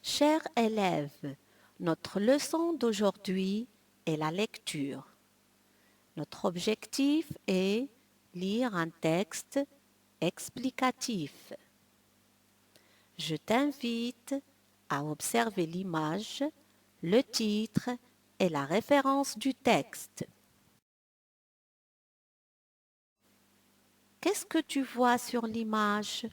Chers élèves, notre leçon d'aujourd'hui est la lecture. Notre objectif est lire un texte explicatif. Je t'invite à observer l'image, le titre et la référence du texte. Qu'est-ce que tu vois sur l'image?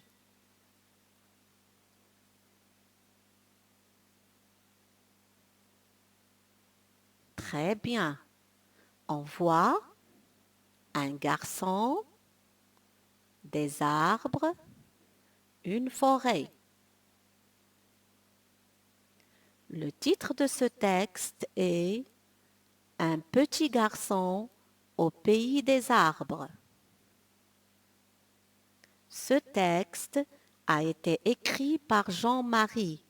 Très bien. On voit un garçon, des arbres, une forêt. Le titre de ce texte est Un petit garçon au pays des arbres. Ce texte a été écrit par Jean-Marie.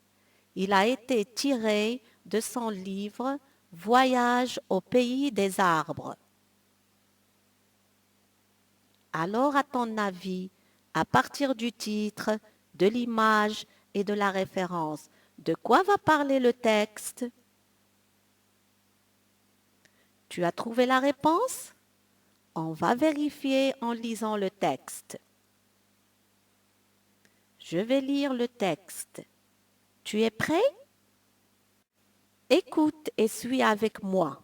Il a été tiré de son livre Voyage au pays des arbres. Alors, à ton avis, à partir du titre, de l'image et de la référence, de quoi va parler le texte? Tu as trouvé la réponse? On va vérifier en lisant le texte. Je vais lire le texte. Tu es prêt? Écoute et suis avec moi.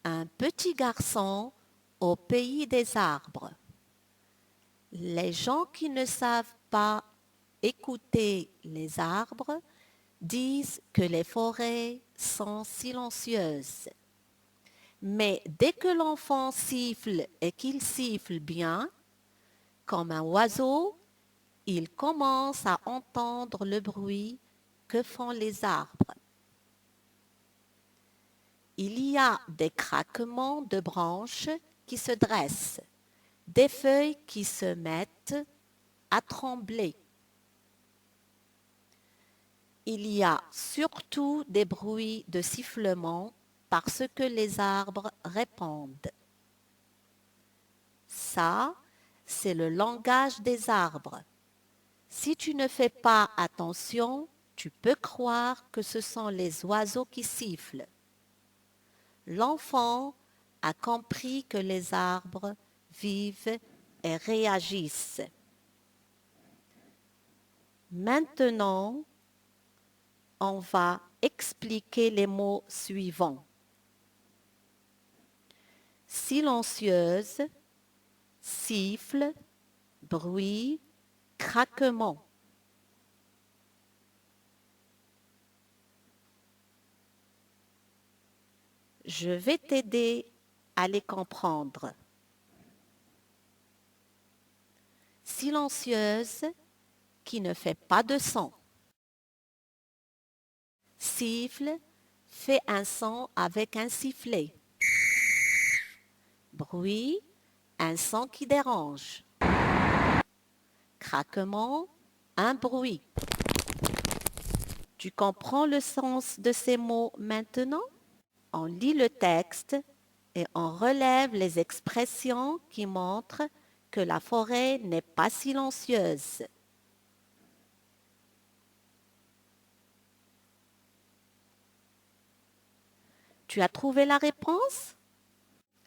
Un petit garçon au pays des arbres. Les gens qui ne savent pas écouter les arbres disent que les forêts sont silencieuses. Mais dès que l'enfant siffle et qu'il siffle bien, comme un oiseau, il commence à entendre le bruit que font les arbres. Il y a des craquements de branches qui se dressent, des feuilles qui se mettent à trembler. Il y a surtout des bruits de sifflement parce que les arbres répondent. Ça, c'est le langage des arbres. Si tu ne fais pas attention, tu peux croire que ce sont les oiseaux qui sifflent. L'enfant a compris que les arbres vivent et réagissent. Maintenant, on va expliquer les mots suivants. Silencieuse, siffle, bruit, craquement. Je vais t'aider à les comprendre. Silencieuse, qui ne fait pas de son. Siffle, fait un son avec un sifflet. Bruit, un son qui dérange. Craquement, un bruit. Tu comprends le sens de ces mots maintenant? On lit le texte et on relève les expressions qui montrent que la forêt n'est pas silencieuse. Tu as trouvé la réponse?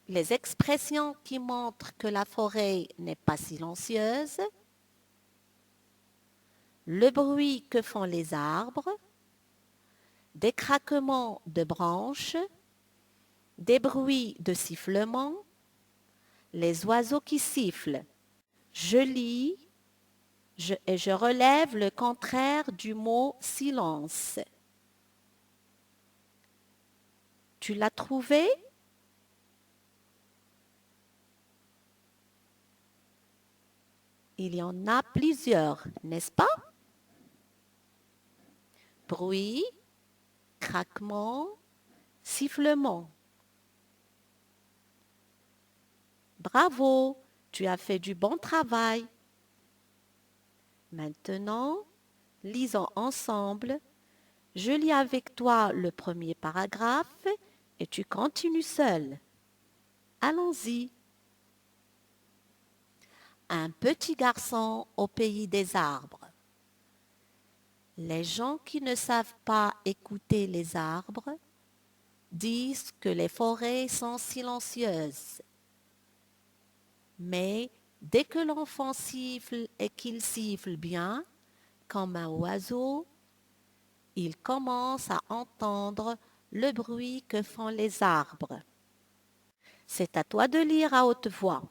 Les expressions qui montrent que la forêt n'est pas silencieuse, le bruit que font les arbres, des craquements de branches, des bruits de sifflement, les oiseaux qui sifflent. Je lis et je relève le contraire du mot silence. Tu l'as trouvé? Il y en a plusieurs, n'est-ce pas? Bruit, craquement, sifflement. Bravo, tu as fait du bon travail. Maintenant, lisons ensemble. Je lis avec toi le premier paragraphe et tu continues seul. Allons-y. Un petit garçon au pays des arbres. Les gens qui ne savent pas écouter les arbres disent que les forêts sont silencieuses. Mais dès que l'enfant siffle et qu'il siffle bien, comme un oiseau, il commence à entendre le bruit que font les arbres. C'est à toi de lire à haute voix.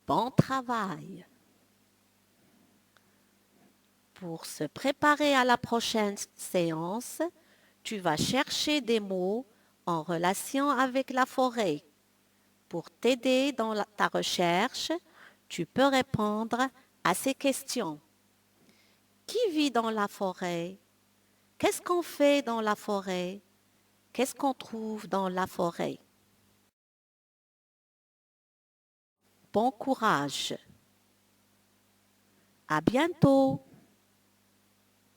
Bon travail. Pour se préparer à la prochaine séance, tu vas chercher des mots en relation avec la forêt. Pour t'aider dans ta recherche, tu peux répondre à ces questions. Qui vit dans la forêt? Qu'est-ce qu'on fait dans la forêt? Qu'est-ce qu'on trouve dans la forêt? Bon courage. À bientôt.